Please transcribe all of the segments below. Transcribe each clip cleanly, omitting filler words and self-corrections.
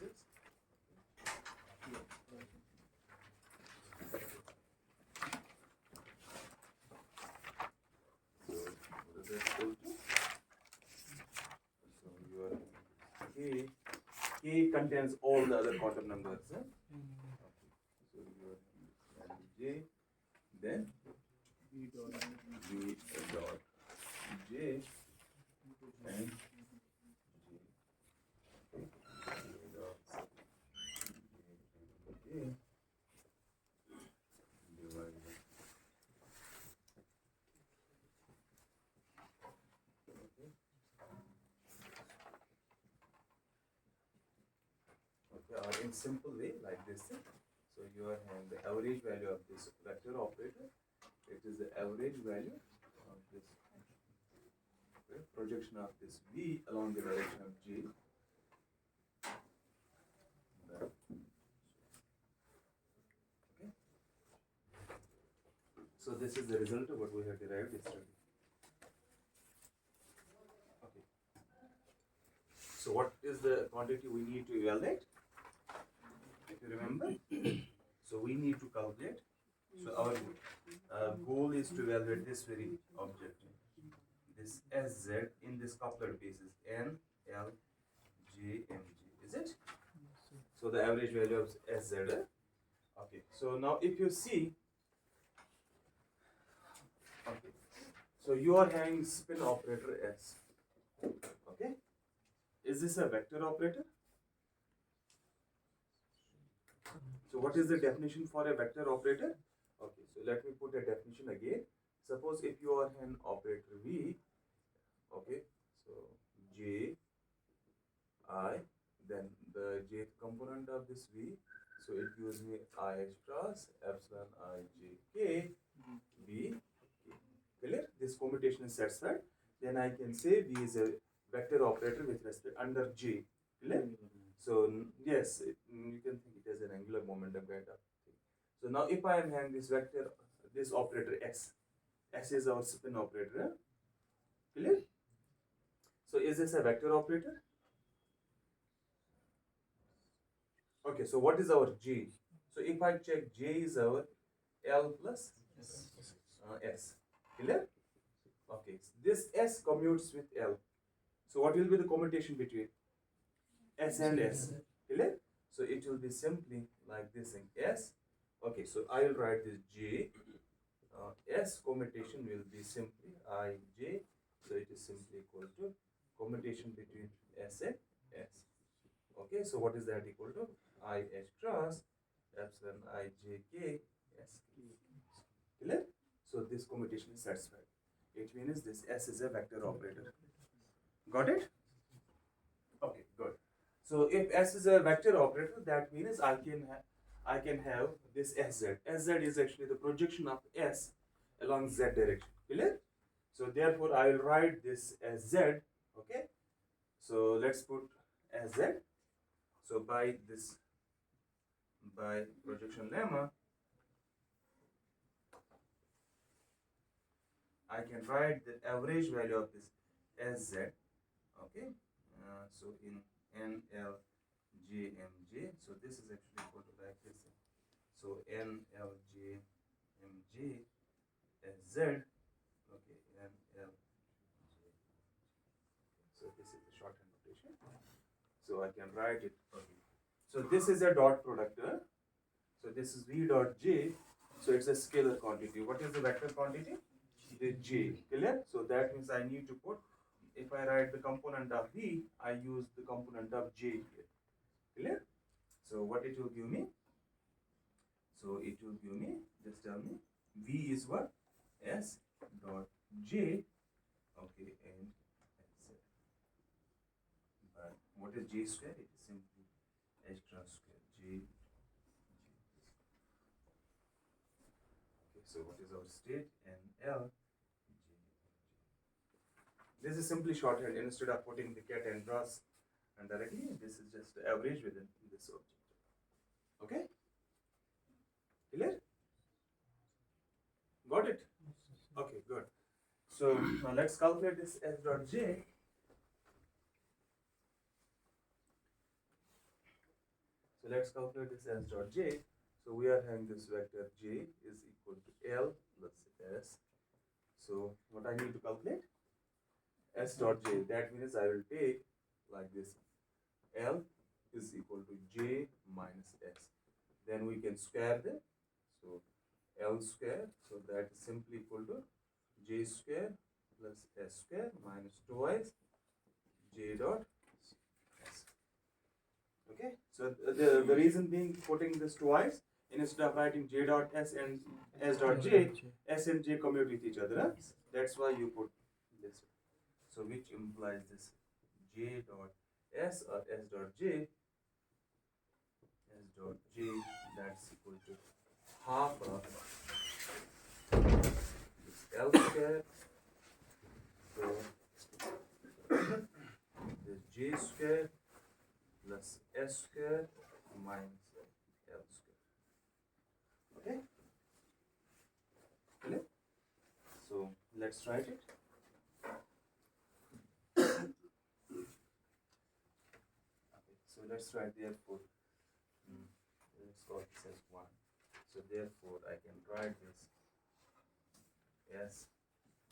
is so your K contains all the other quantum numbers. So your J, then V dot J and J divided. Or in simple way like this. So you are having the average value of this vector operator. It is the average value of this projection of this V along the direction of J. Okay. So this is the result of what we have derived yesterday. Okay. So what is the quantity we need to evaluate? If you remember, so we need to calculate. So our goal is to evaluate this very object, this SZ in this couplet basis N, L, J, M, J. Is it? So the average value of SZ. Okay. So now if you see, okay. So you are having spin operator S. Okay. Is this a vector operator? So what is the definition for a vector operator? Okay, so let me put a definition again. Suppose if you are an operator V, okay, so J, I, then the jth component of this V, so it gives me I H cross epsilon I J K V K. Clear? This commutation is satisfied. Then I can say V is a vector operator with respect under J. Clear? So yes, you can think it as an angular momentum kind of thing. So now if I am having this vector, this operator S, S is our spin operator. Clear? So is this a vector operator? Okay, so what is our J? So if I check, J is our L plus S. Clear? Okay, this S commutes with L. So what will be the commutation between S and S? Clear? So it will be simply like this thing S. Okay, so I will write this J. S commutation will be simply I J. So it is simply equal to commutation between S and S. Okay, so what is that equal to? I H cross epsilon I J K S. Clear? So this commutation is satisfied. It means this S is a vector operator. Got it? Okay, good. So if S is a vector operator, that means I can have this SZ. SZ is actually the projection of S along Z direction. Clear? So therefore I will write this as Z. Okay. So let's put as Z. So by projection lemma, I can write the average value of this as Z. Okay. So in N L J M J. So this is actually equal to like this. So N L J M J as Z. Okay. N L J. So this is the shorthand notation. So I can write it. Okay. So this is a dot product. So this is V dot J. So it's a scalar quantity. What is the vector quantity? The J. Clear? So that means I need to put, if I write the component of V, I use the component of J here. Clear? So what it will give me? So it will give me, just tell me, V is what? S dot J. Okay, and Z. But what is J square? It is simply H cross square. J. Okay, so what is our state? N L. This is simply shorthand. Instead of putting the cat and brass and directly, this is just the average within this object. Okay? Clear? Got it? Okay, good. So now let's calculate this S dot J. So let's calculate this S dot J. So we are having this vector J is equal to L plus S. So what I need to calculate? S dot J. That means I will take like this. L is equal to J minus S. Then we can square them. So L square. So that is simply equal to J square plus S square minus twice J dot S. Okay. So the reason being putting this twice, instead of writing J dot S and S dot J, S and J commute with each other. Huh? That's why you put this. So which implies this J dot S or S dot J, that's equal to half of this L square. So the J square plus S square minus L square. Okay? Clear? So let's write it. So let's write therefore, let's call this as 1. So therefore I can write this S,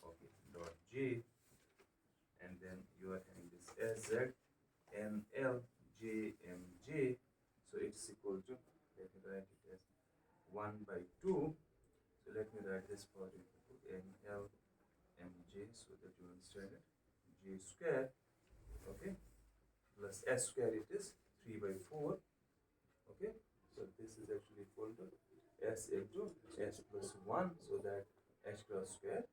okay, dot J, and then you are having this SZ NL JMJ. So it's equal to, let me write it as 1 by 2. So let me write this part into NL MJ so that you understand it. J square, okay, plus S square, it is 3 by 4. Okay, so this is actually equal to S into S plus 1, so that H cross square.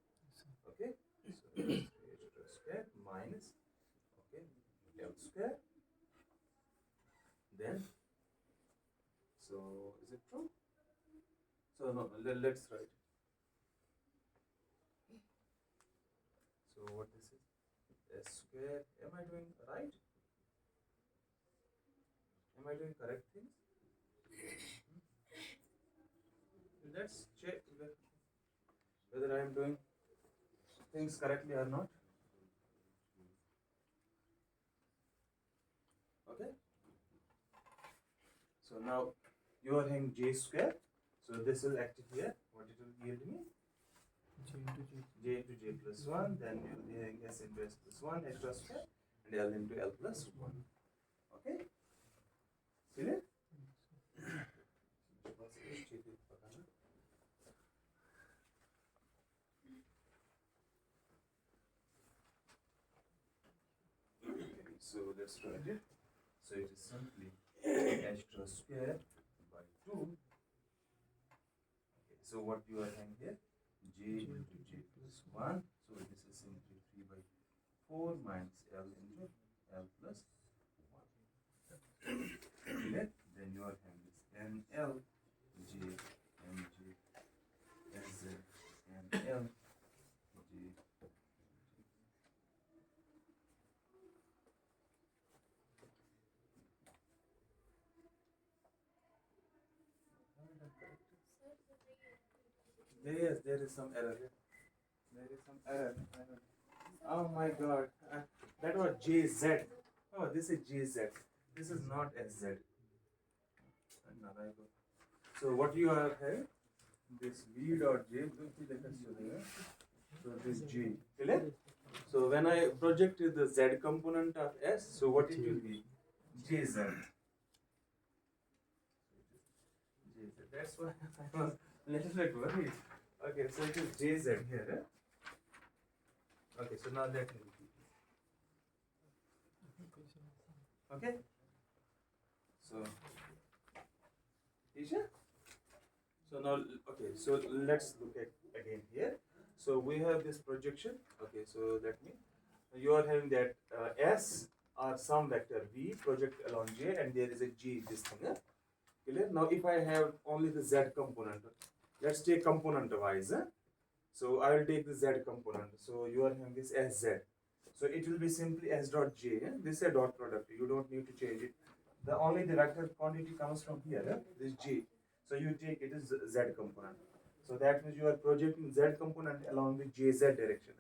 Okay, so H cross square minus, okay, L square. Then, so is it true? So no, let's write. So what this is? S square. Am I doing right? Am I doing correct things? Let's check whether I am doing things correctly or not. Okay. So now you are having J square. So this will act here. What it will yield me? J into J plus 1. Then you will be having S into S plus 1, H cross square, and L into L plus 1. Okay. Clear? So let's write it. So it is simply H cross square by 2. Okay, so what you are having here? J into J plus 1. So this is simply 3 by 4 minus L into L plus 1. Okay? Then you are having this NL J MJ SZ and L J. Yes, there is some error here. There is some error. Oh my god. That was JZ. Oh, this is JZ. This is not SZ. So what you are having? This V dot J. So this J. Clear? So when I projected the Z component of S, so what it will be? JZ. That's why I was a little bit worried. Okay, so it is JZ here. Eh? Okay, so now let me repeat. Okay? So, Isha? So now, okay, so let's look at again here. So we have this projection. Okay, so that means you are having that S or some vector V project along J, and there is a G, this thing. Eh? Clear? Now, if I have only the Z component, let's take component wise. So I will take the Z component. So you are having this SZ. So it will be simply S dot J. This is a dot product. You don't need to change it. The only the vector quantity comes from here. This J. So you take it as Z component. So that means you are projecting Z component along the JZ direction.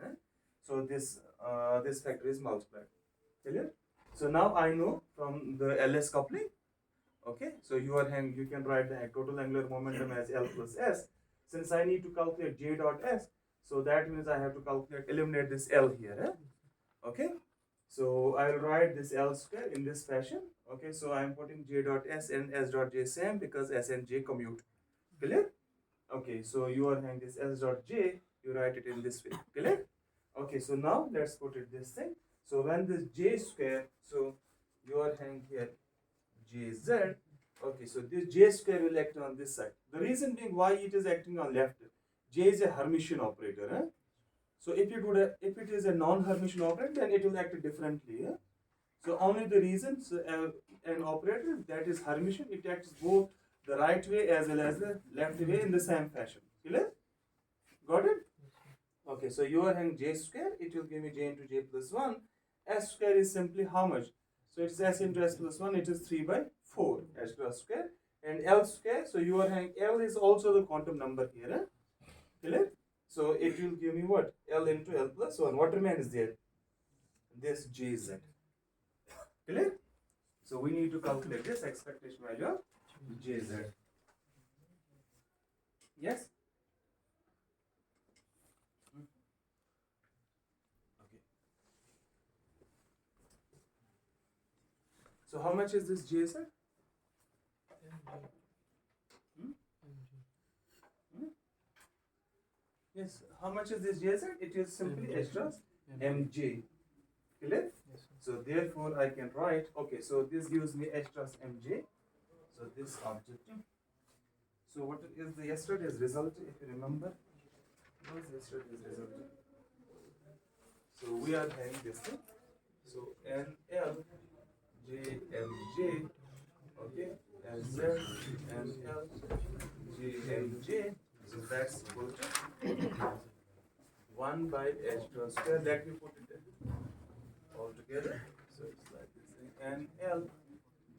So this this factor is multiplied. Clear? So now I know from the LS coupling Okay, so you can write the total angular momentum as L plus S. Since I need to calculate J dot S, so that means I have to eliminate this L here. Okay, so I'll write this L square in this fashion. Okay, so I'm putting J dot S and S dot J same because S and J commute. Clear? Okay, so you are having this S dot J, you write it in this way. Clear? Okay, so now let's put it this thing. So when this J square, so you are having here Jz. Okay, so this J square will act on this side. The reason being why it is acting on left, J is a Hermitian operator. So if it is a non-Hermitian operator, then it will act differently. So only the reason, so an operator that is Hermitian, it acts both the right way as well as the left way in the same fashion. Clear? Got it? Okay, so you are having J square, it will give me J into J plus 1. S square is simply how much? So it's S into S plus 1, it is 3 by 4, S square. And L square, so you are having L is also the quantum number here. Clear? So it will give me what? L into L plus 1. What remains there? This Jz. Clear? So we need to calculate this expectation value of Jz. Yes? Okay. So how much is this Jz? Yes, how much is this Jz? It is simply H cross Mj. Clear? Yes, so therefore I can write, okay, so this gives me H cross Mj. So this objective. So what is the yesterday's result, if you remember? What was yesterday's result? So we are having this thing. So NL JMJ, okay, LZ NL JMJ. So that's equal to 1 by H cross square. Let me put it all together. So it's like this thing. NL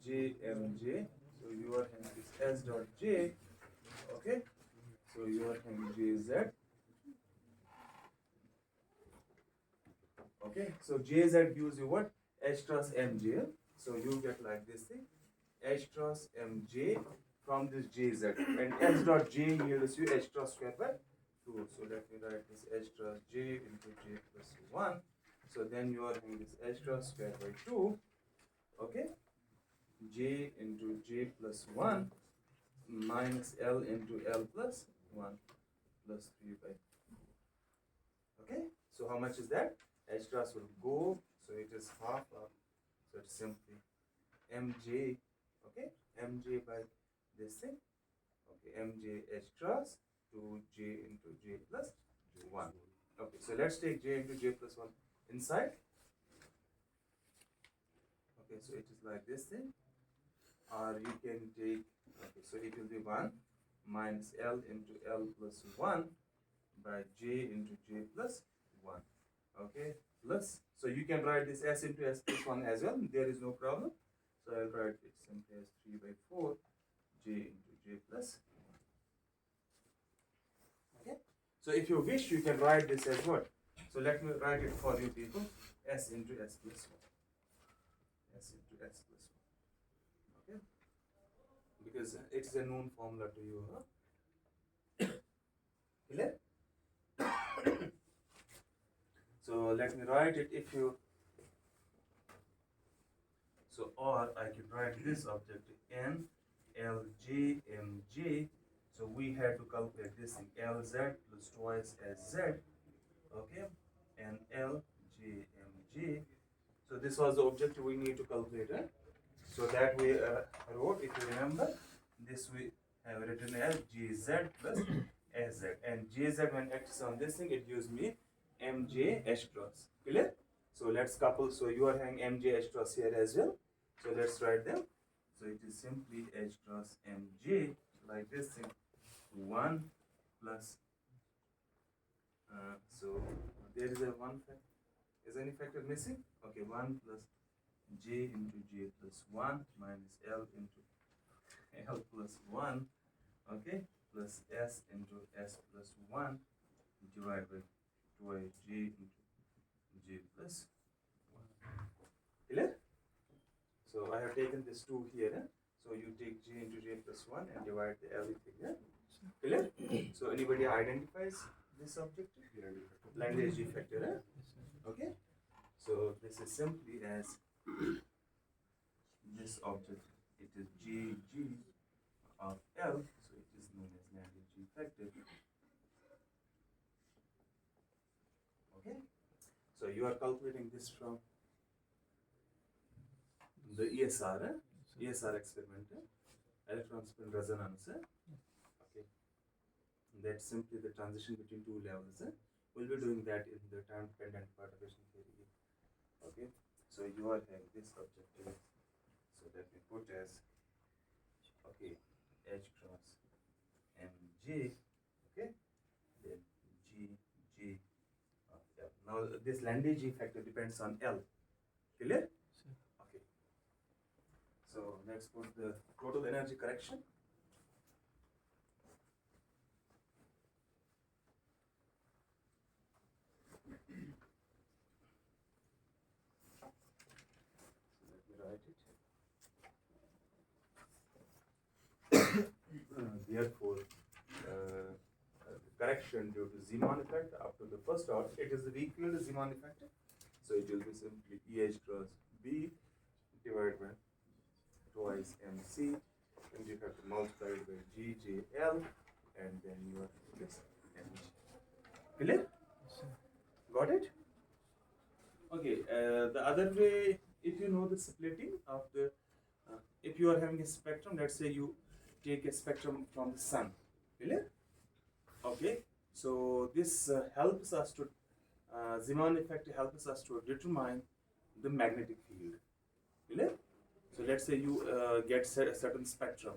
JMJ. So you are having this S dot J. Okay. So you are having JZ. Okay. So JZ gives you what? H cross MJ. So you get like this thing. H cross MJ from this JZ. And S dot J yields you H cross square by 2. So let me write this H cross J into J plus 1. So then you are having this H cross square by 2. Okay. J into J plus 1 minus L into L plus 1 plus 3 by. Okay. So how much is that? H cross will go. So it is half of. So it's simply Mj. Okay. Mj by this thing. Okay. Mj H cross to J into J plus 1. Okay. So let's take J into J plus 1 inside. Okay. So it is like this thing. Or you can take, okay, so it will be 1 minus L into L plus 1 by J into J plus 1. Okay, plus, so you can write this S into S plus 1 as well, there is no problem. So I'll write it simply as 3 by 4 J into J plus 1. Okay, so if you wish, you can write this as what? So let me write it for you people, S into S plus 1. S into S plus 1. Okay, because it's a known formula to you. Clear? So let me write it if you. So or I can write this objective N L J M J. So we had to calculate this thing LZ plus twice SZ. Okay, and L J M J. So this was the objective we need to calculate. So that we wrote, if you remember, this we have written as GZ plus SZ. And GZ when acts on this thing, it gives me MJ H cross. Clear? So let's couple. So you are having MJ H cross here as well. So let's write them. So it is simply H cross MJ like this thing. 1 plus. So there is a 1 factor. Is any factor missing? Okay, 1 plus J into J plus 1 minus L into L plus 1, okay, plus S into S plus 1 divided by 2J into J plus 1. Clear? So I have taken this 2 here. So you take J into J plus 1 and divide everything. Yeah? Clear? So anybody identifies this object? Language G factor. Eh? Okay. So this is simply as this object. It is G of L. So it is known as language G factor. Okay. So you are calculating this from the ESR. ESR experiment. Electron spin resonance. Okay. That's simply the transition between two levels. We'll be doing that in the time dependent perturbation theory. Okay. So you are having this objective. So that we put as okay H cross MJ. Okay. Then G of L. Now this Landy G factor depends on L. Clear? Okay. So let's put the total energy correction. Therefore, correction due to Zeeman effect up to the first order, it is the weak field Zeeman effect. So it will be simply EH cross B divided by twice MC, and you have to multiply it by GJL, and then you have this MG. Clear? Got it? Okay, the other way, if you know the splitting of the, if you are having a spectrum, let's say you take a spectrum from the sun, clear? Okay, so this helps us to, Zeeman effect helps us to determine the magnetic field, clear? So let's say you get a certain spectrum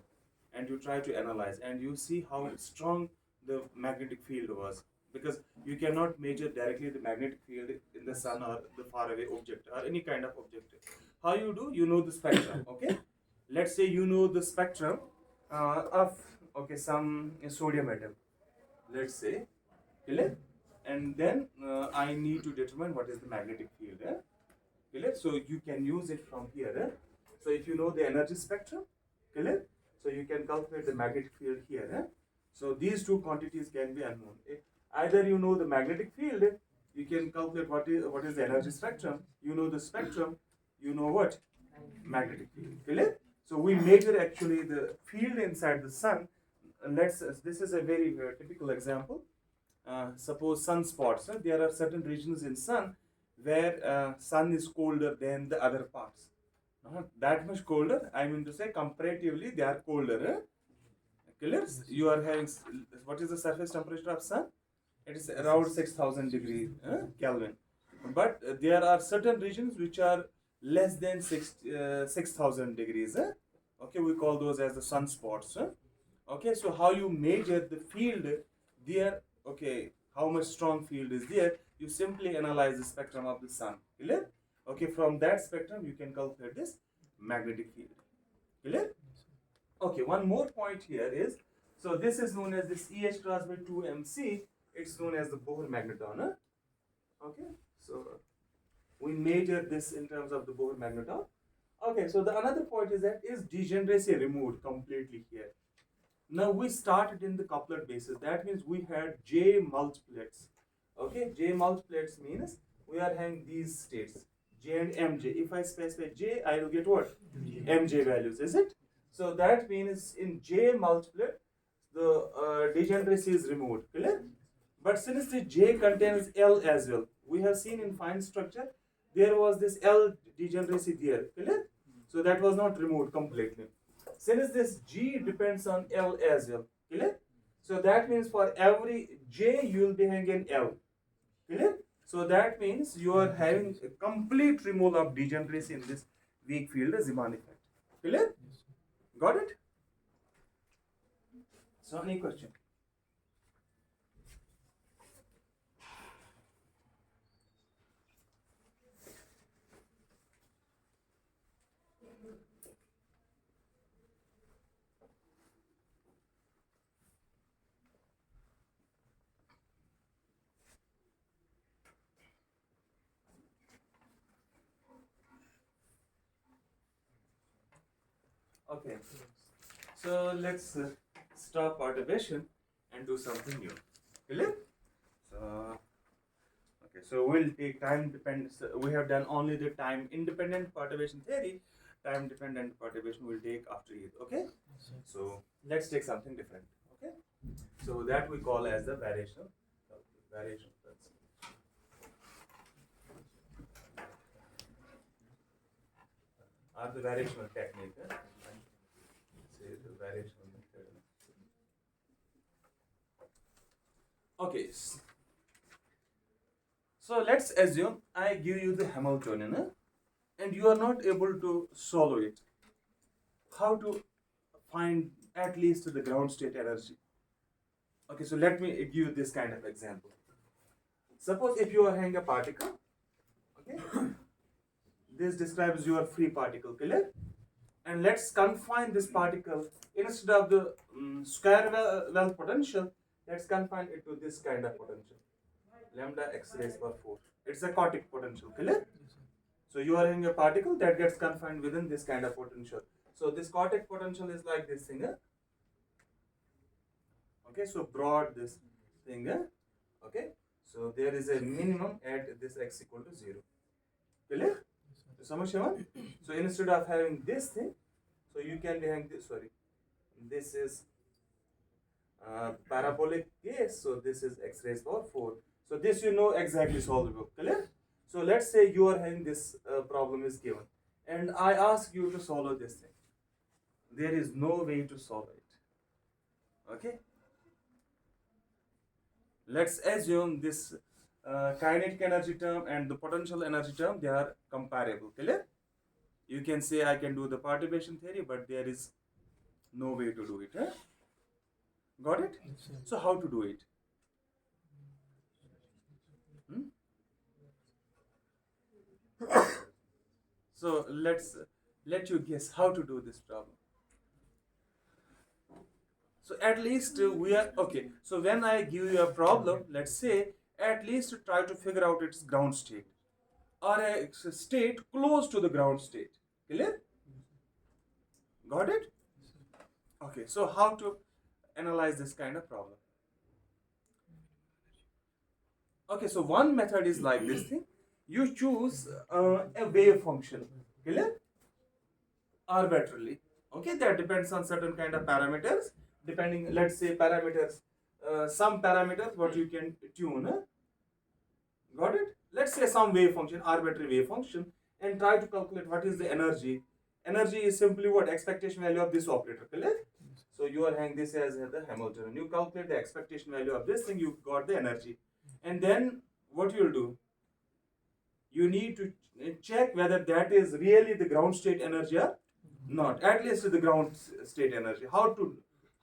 and you try to analyze and you see how strong the magnetic field was, because you cannot measure directly the magnetic field in the sun or the faraway object or any kind of object. How you do? You know the spectrum, okay? Let's say you know the spectrum of, okay, some sodium atom, let's say, clear? And then I need to determine what is the magnetic field, clear? So you can use it from here. So if you know the energy spectrum, clear? So you can calculate the magnetic field here. So these two quantities can be unknown. Either you know the magnetic field, you can calculate what is the energy spectrum. You know the spectrum, you know what? Magnetic field. Clear? So we measure actually the field inside the sun. This is a very typical example. Suppose sunspots. There are certain regions in sun where sun is colder than the other parts. Not that much colder. I mean to say, comparatively, they are colder. Clear? You are having, what is the surface temperature of sun? It is around 6,000 degrees Kelvin. But there are certain regions which are less than 6,000 degrees. Okay, we call those as the sunspots. Okay, so how you measure the field there? Okay, how much strong field is there? You simply analyze the spectrum of the sun. Clear? Okay, from that spectrum you can calculate this magnetic field. Clear? Okay, one more point here is, so this is known as this EH cross by 2MC. It's known as the Bohr magneton. Okay, so we measure this in terms of the Bohr magneton. Okay, so the another point is that is degeneracy removed completely here. Now we started in the couplet basis. That means we had J multiplets. Okay, J multiplets means we are having these states J and MJ. If I specify J, I will get what? MJ values, is it? So that means in J multiplet, the degeneracy is removed. Clear? But since the J contains L as well, we have seen in fine structure, there was this L degeneracy there. Clear? So that was not removed completely. Since this G depends on L as well. Clear? So that means for every J, you will be having an L. Clear? So that means you are having a complete removal of degeneracy in this weak field Zeeman effect. Clear? Got it? So any question? Okay, so let's stop perturbation and do something new. Clear? So, okay, so we'll take time dependent. So we have done only the time independent perturbation theory. Time dependent perturbation we'll take after it. Okay? So let's take something different. Okay? So that we call as the variational principle. Or the variational technique. Say the variational method. Okay. So let's assume I give you the Hamiltonian and you are not able to solve it. How to find at least the ground state energy? Okay, so let me give you this kind of example. Suppose if you are having a particle, okay, this describes your free particle, clear? And let's confine this particle instead of the square well potential, let's confine it to this kind of potential, lambda x raised power 4. It's a chaotic potential, clear? So you are having a particle that gets confined within this kind of potential. So this chaotic potential is like this thing. Okay, so broad this thing. Okay, so there is a minimum at this x equal to 0. Clear? So instead of having this thing, so you can be having this. Sorry, this is parabolic case. So this is x raised power 4. So this you know exactly solvable. Clear? So let's say you are having this problem is given, and I ask you to solve this thing. There is no way to solve it. Okay. Let's assume this kinetic energy term and the potential energy term, they are comparable. Clear? You can say I can do the perturbation theory, but there is no way to do it. Huh? Got it? So how to do it? So let you guess how to do this problem. So at least we are okay. So when I give you a problem, let's say at least try to figure out its ground state or a state close to the ground state. Clear? Got it? Okay. So how to analyze this kind of problem? Okay. So one method is like this thing. You choose a wave function. Clear? Arbitrarily. Okay. That depends on certain kind of parameters. Depending, let's say parameters, some parameters what you can tune. Got it? Let's say some wave function, arbitrary wave function, and try to calculate what is the energy. Energy is simply what? Expectation value of this operator. Clear? So you are having this as the Hamiltonian. You calculate the expectation value of this thing, you got the energy. And then what you will do? You need to check whether that is really the ground state energy or not. At least the ground state energy.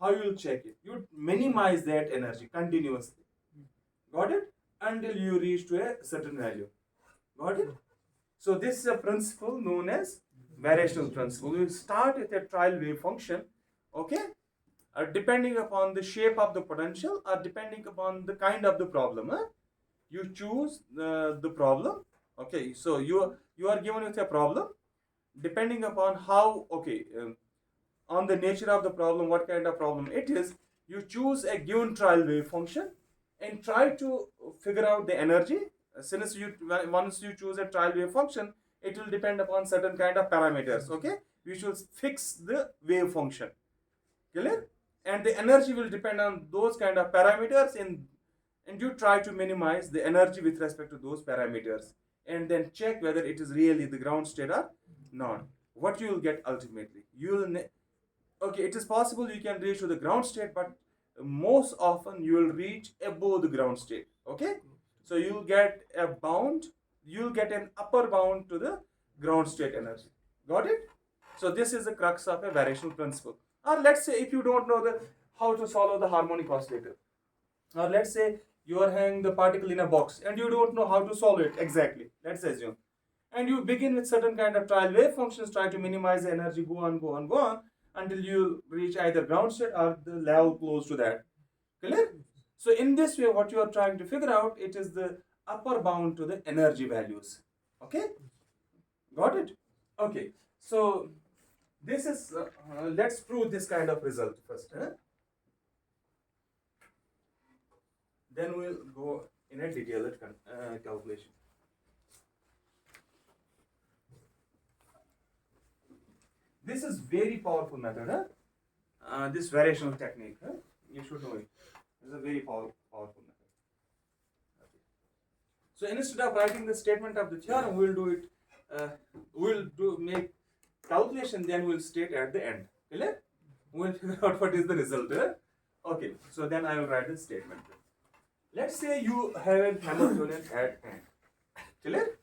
How you will check it? You minimize that energy continuously. Got it? Until you reach to a certain value. Got it? So this is a principle known as variational principle. We start with a trial wave function. Okay? Depending upon the shape of the potential or depending upon the kind of the problem. You choose the problem. Okay, so you are given with a problem. Depending upon how, okay, on the nature of the problem, what kind of problem it is, you choose a given trial wave function and try to figure out the energy. Since once you choose a trial wave function, it will depend upon certain kind of parameters. Okay, you should fix the wave function. Clear? And the energy will depend on those kind of parameters, and you try to minimize the energy with respect to those parameters, and then check whether it is really the ground state or not. What you will get ultimately, okay, it is possible you can reach to the ground state, but most often you will reach above the ground state. Okay, so you will get a bound, you will get an upper bound to the ground state energy. Got it? So this is the crux of a variational principle. Or let's say if you don't know the how to solve the harmonic oscillator, or let's say you are having the particle in a box and you don't know how to solve it exactly, let's assume, and you begin with certain kind of trial wave functions, try to minimize the energy, go on until you reach either ground state or the level close to that. Clear? So in this way, what you are trying to figure out, it is the upper bound to the energy values. Okay? Got it? Okay. So This is, let's prove this kind of result first. Then we'll go in a detailed calculation. This is very powerful method. This variational technique. You should know it. It's a very powerful method. Okay. So instead of writing the statement of the theorem, we'll do it. Make calculation. Then we'll state at the end. Clear? We'll figure out what is the result. Okay. So then I will write the statement. Let's say you have a Hamiltonian at hand. Clear?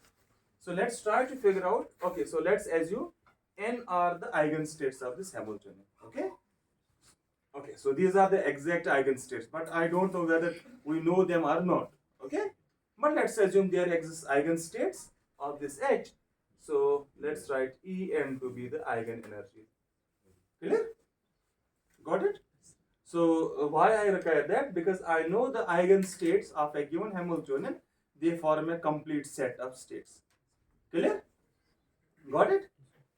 So let's try to figure out. Okay. So let's assume n are the eigenstates of this Hamiltonian. Okay. Okay. So these are the exact eigenstates, but I don't know whether we know them or not. Okay. But let's assume there exist eigenstates of this H. So let's write En to be the eigenenergy. Clear? Got it? So why I require that? Because I know the eigenstates of a given Hamiltonian, they form a complete set of states. Clear? Got it?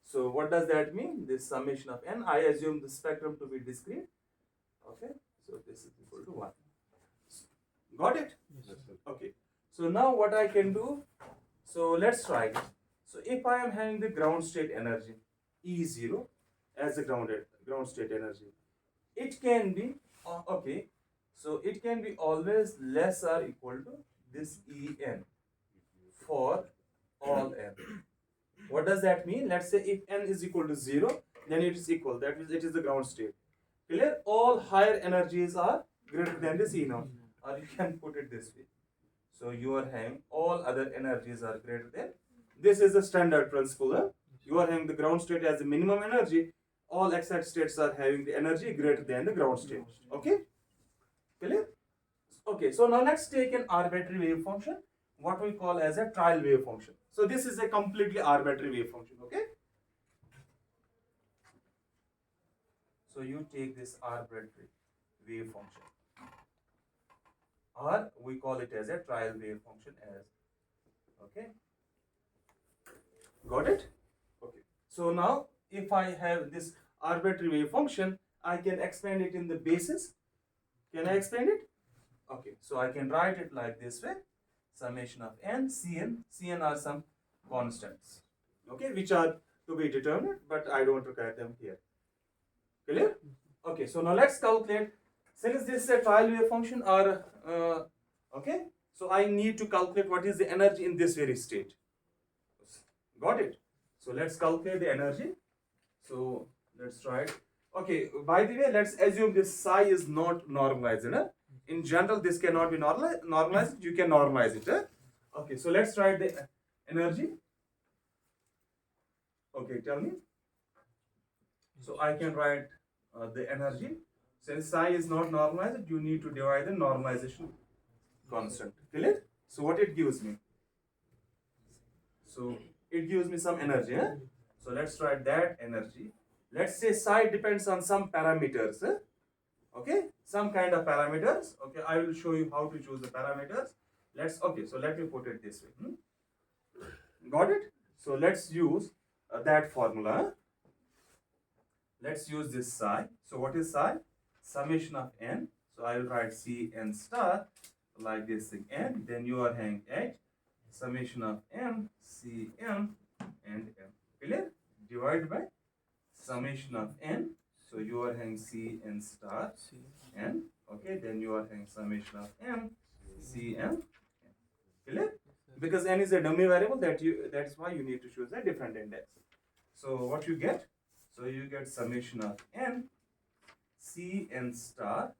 So what does that mean? This summation of n, I assume the spectrum to be discrete. Okay, so this is equal to 1. Got it? Yes. Okay. So now what I can do, so let's try it. So if I am having the ground state energy, E0 as the ground state energy, it can be, okay, so it can be always less or equal to this En for all n. What does that mean? Let's say if n is equal to 0, then it is equal, that means it is the ground state. Clear? All higher energies are greater than this E naught, or you can put it this way. So you are having all other energies are greater than. This is the standard principle. You are having the ground state as the minimum energy. All excited states are having the energy greater than the ground state. Okay? Clear? Okay, so now let's take an arbitrary wave function, what we call as a trial wave function. So this is a completely arbitrary wave function. Okay? So you take this arbitrary wave function, or we call it as a trial wave function as. Okay? Got it? Okay. So now if I have this arbitrary wave function, I can expand it in the basis. Can I expand it? Okay. So I can write it like this way. Summation of n, Cn are some constants. Okay, which are to be determined, but I don't require them here. Clear? Okay. So now let's calculate. Since this is a trial wave function, or okay, so I need to calculate what is the energy in this very state. Got it? So let's calculate the energy. So let's try it. Okay, by the way, let's assume this psi is not normalized. In general, this cannot be normalized. You can normalize it. Okay, so let's try the energy. Okay, tell me. So I can write the energy. Since psi is not normalized, you need to divide the normalization constant. Clear? So what it gives me? So it gives me some energy. So let's write that energy. Let's say psi depends on some parameters. Okay, some kind of parameters. Okay, I will show you how to choose the parameters. Okay, so let me put it this way. Got it? So let's use that formula. Let's use this psi. So what is psi? Summation of n. So I will write Cn star like this thing, n. Then you are having H. Summation of m, Cm and m. Clear? Divided by summation of n. So you are having Cn star n. Okay, then you are having summation of m, Cm. Clear? Because n is a dummy variable, that's why you need to choose a different index. So what you get? So you get summation of n, Cn star,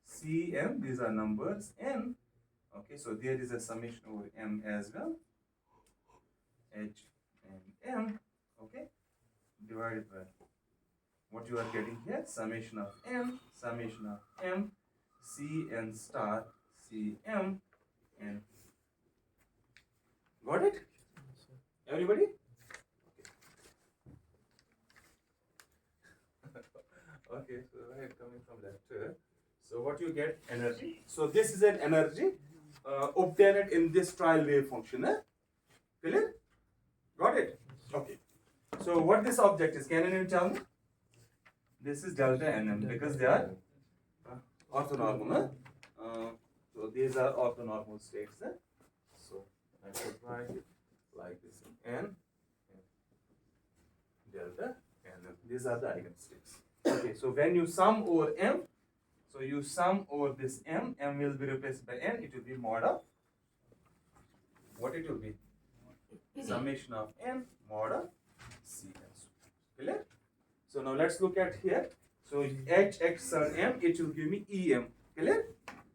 Cm, these are numbers, n. Okay, so there is a summation over m as well, H and m. Okay, divided by what you are getting here, summation of n, summation of m, Cn star, Cm, and got it? Everybody? Okay, so I am coming from left. So what you get? Energy. So this is an energy obtained in this trial wave function. Clear? Got it? Okay. So So what this object is? Can anyone tell me? This is delta nm because they are orthonormal. So these are orthonormal states. So I should write it like this: n delta nm. These are the eigenstates. Okay. So when you sum over m, so you sum over this m. M will be replaced by n. It will be mod of what it will be? Summation of n mod of c. Clear? So now let's look at here. So hx on m, it will give me em. Clear?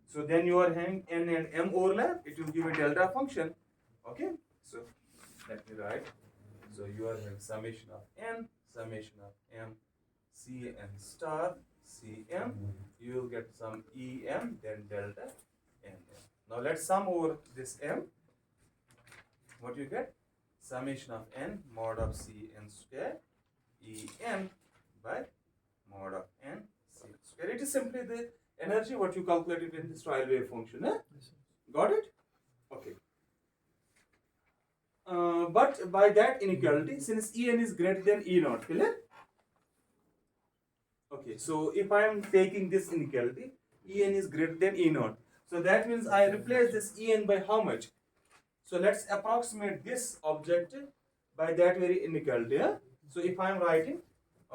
So then you are having n and m overlap. It will give a delta function. Okay. So let me write. So you are having summation of n, summation of m, cn star, cm. You will get some em, then delta n. Now let's sum over this m. What you get? Summation of n mod of cn square en by mod of n c square. It is simply the energy what you calculated in this trial wave function. Yes, got it? Okay. But by that inequality, since En is greater than E naught, clear? Okay, so if I am taking this inequality, En is greater than E naught. So that means I replace this En by how much? So let's approximate this object by that very inequality. So if I am writing,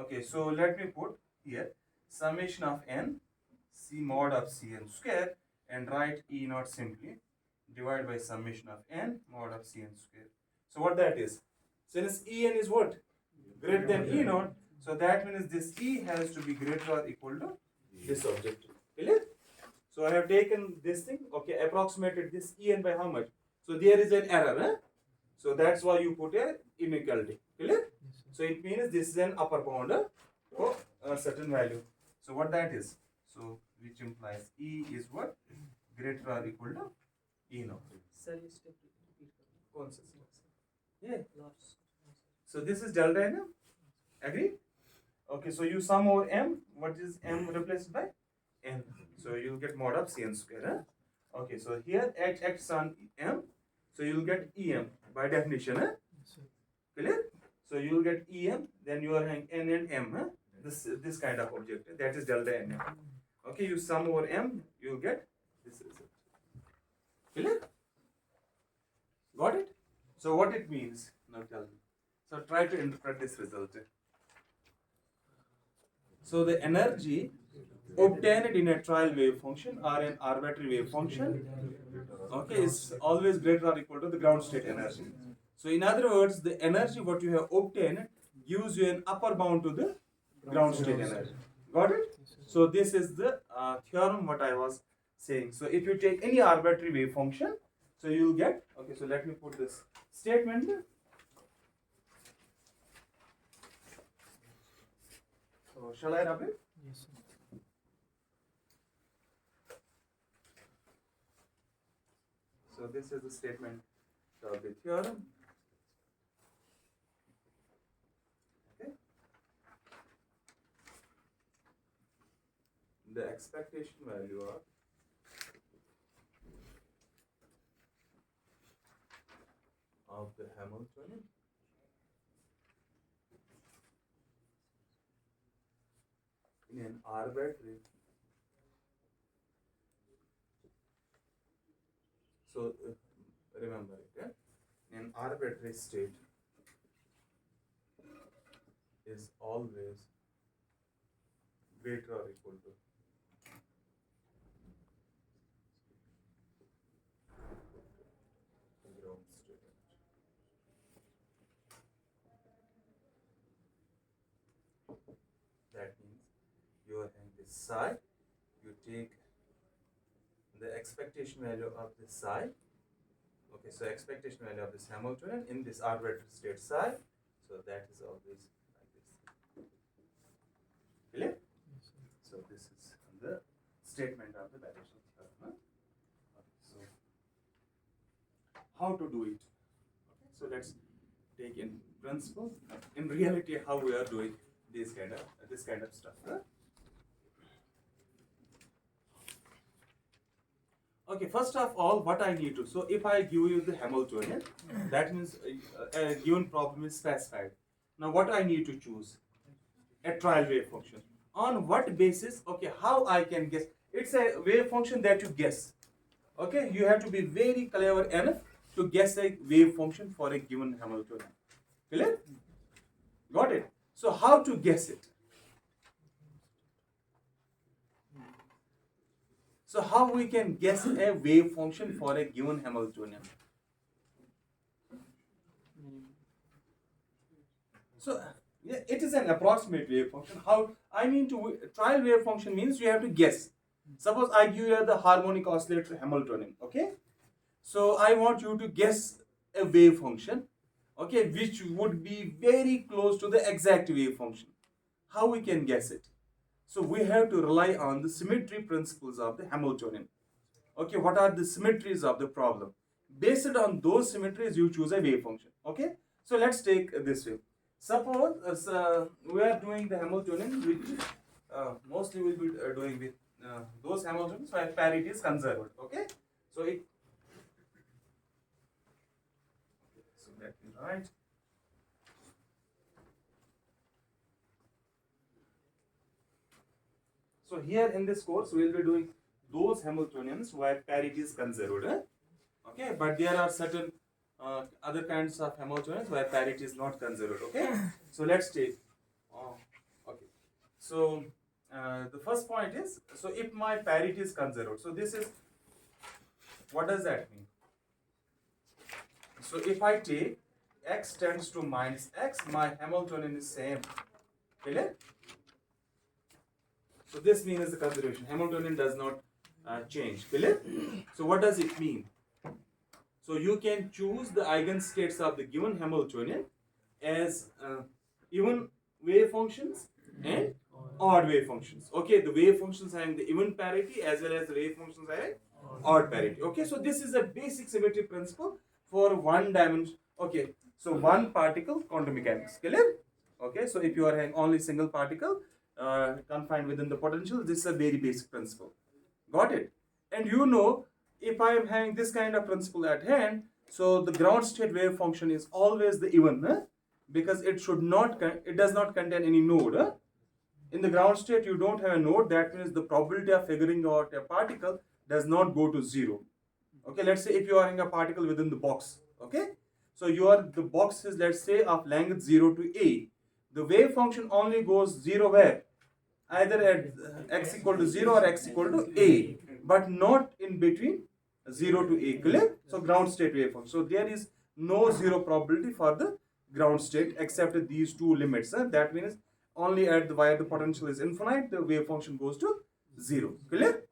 okay, so let me put here summation of n c mod of cn square and write E naught simply divided by summation of n mod of cn square. So what that is? Since En is what? Greater than E naught, so that means this E has to be greater or equal to this object. Clear? So I have taken this thing, okay, approximated this En by how much? So there is an error. So that's why you put a inequality. Clear? So it means this is an upper bound for a certain value. So what that is? So which implies E is what? Greater or equal to E naught. Yeah. So this is delta n. Agree? Okay, so you sum over m. What is m replaced by? N. So you'll get mod of cn square. Okay, so here hx on m. So you'll get em by definition. Clear? So you'll get em, then you are having n and m. This kind of object. That is delta n. Okay, you sum over m, you'll get this result. Clear? Got it? So what it means? Now tell me. So try to interpret this result. So the energy obtained in a trial wave function or an arbitrary wave function, okay, is always greater or equal to the ground state energy. So in other words, the energy what you have obtained gives you an upper bound to the ground state energy. Got it? So this is the theorem what I was saying. So if you take any arbitrary wave function, so you will get, okay, so let me put this statement. So shall I rub it? Yes, sir. So this is the statement of the theorem. Okay. The expectation value of the Hamiltonian in an arbitrary, so remember it, in an arbitrary state is always greater or equal to ground state energy. That means you are having this psi, you take the expectation value of this psi. Okay, so expectation value of this Hamiltonian in this arbitrary state psi. So that is always like this. Clear? Yes, sir. So this is the statement of the variational theorem. Okay, so how to do it? Okay, so let's take in principle. In reality, how we are doing this kind of stuff. Okay, first of all, what I need to, so if I give you the Hamiltonian, that means a given problem is specified. Now what I need to choose? A trial wave function. On what basis? Okay, how I can guess? It's a wave function that you guess. Okay, you have to be very clever enough to guess a wave function for a given Hamiltonian. Clear? Got it? So how to guess it? So how we can guess a wave function for a given Hamiltonian? So yeah, it is an approximate wave function. How I mean to trial wave function means you have to guess. Suppose I give you the harmonic oscillator Hamiltonian. Okay, so I want you to guess a wave function. Okay, which would be very close to the exact wave function. How we can guess it? So we have to rely on the symmetry principles of the Hamiltonian. Okay, what are the symmetries of the problem? Based on those symmetries, you choose a wave function. Okay, so let's take this way. Suppose we are doing the Hamiltonian, which mostly we'll be doing with those Hamiltonians where parity is conserved. Okay, so it. So let me write. So here in this course, we will be doing those Hamiltonians where parity is conserved. Okay, but there are certain other kinds of Hamiltonians where parity is not conserved. Okay, so let's take. Okay, so the first point is, so if my parity is conserved, so this is, what does that mean? So if I take x tends to minus x, my Hamiltonian is same. Clear? So this means the conservation. Hamiltonian does not change. Clear? So what does it mean? So you can choose the eigenstates of the given Hamiltonian as even wave functions and odd wave functions. Okay, the wave functions having the even parity as well as the wave functions having odd parity. Okay, so this is a basic symmetry principle for one dimension. Okay, so one particle quantum mechanics. Clear? Okay, so if you are having only single particle confined within the potential, this is a very basic principle. Got it? And you know, if I am having this kind of principle at hand, so the ground state wave function is always the even, because it does not contain any node. In the ground state, you don't have a node. That means the probability of figuring out a particle does not go to zero. Okay, let's say if you are having a particle within the box. Okay, so the box is, let's say, of length 0 to a. The wave function only goes 0 where? Either at x equal to 0 or x equal to a, but not in between 0 to a. Clear? So ground state waveform. So there is no zero probability for the ground state except these two limits. That means only at where the potential is infinite, the wave function goes to 0. Clear?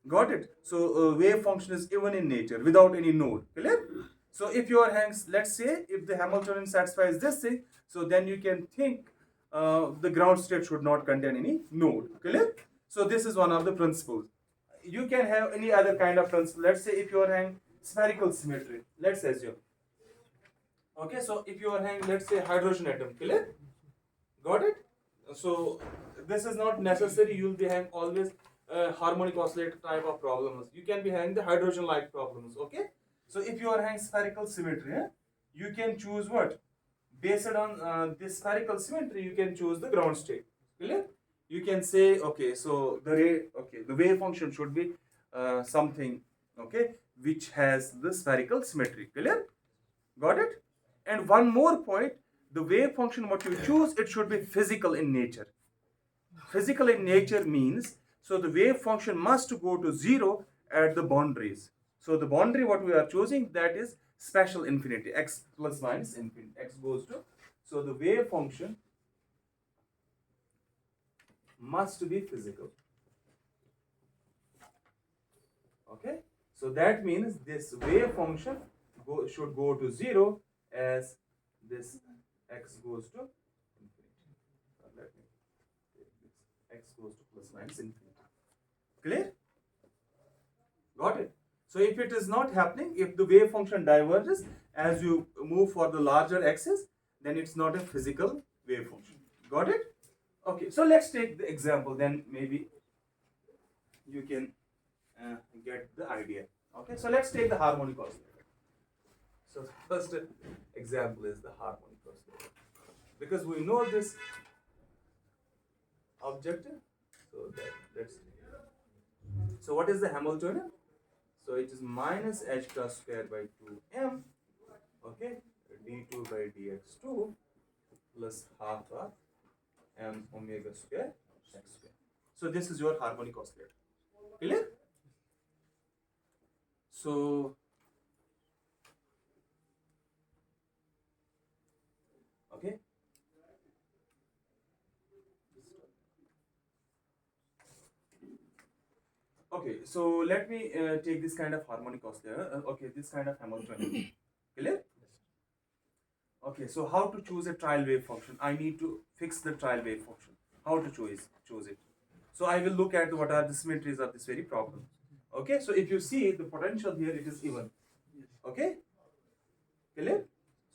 Got it? So wave function is even in nature without any node. Clear? So if you are having, let's say, if the Hamiltonian satisfies this thing, so then you can think the ground state should not contain any node. Clear? So this is one of the principles. You can have any other kind of principle. Let's say if you are having spherical symmetry, let's assume. Okay, so if you are having, let's say, hydrogen atom. Clear? Got it? So this is not necessary. You will be having always harmonic oscillator type of problems. You can be having the hydrogen-like problems. Okay. So if you are having spherical symmetry, you can choose what? Based on this spherical symmetry, you can choose the ground state. Clear? You can say, okay, so the wave function should be something, okay, which has the spherical symmetry. Clear? Got it? And one more point, the wave function what you choose, it should be physical in nature. Physical in nature means, so the wave function must go to 0 at the boundaries. So the boundary what we are choosing, that is special infinity, x plus minus infinity, x goes to, so the wave function must be physical. Okay, so that means this wave function should go to 0 as this x goes to infinity. Let me take this, x goes to plus minus infinity. Clear? Got it? So if it is not happening, if the wave function diverges as you move for the larger axis, then it's not a physical wave function. Got it? Okay, so let's take the example, then maybe you can get the idea. Okay, so let's take the harmonic oscillator. So first example is the harmonic oscillator. because we know this objective. So so what is the Hamiltonian? So it is minus h cross square by 2m, okay, d2 by dx2 plus half of m omega square x square. So this is your harmonic oscillator. Clear? So okay. Okay, so let me take this kind of harmonic oscillator. Okay, this kind of Hamiltonian. Clear? Okay, so how to choose a trial wave function? I need to fix the trial wave function. How to choose it? So I will look at what are the symmetries of this very problem. Okay, so if you see the potential here, it is even. Okay, clear?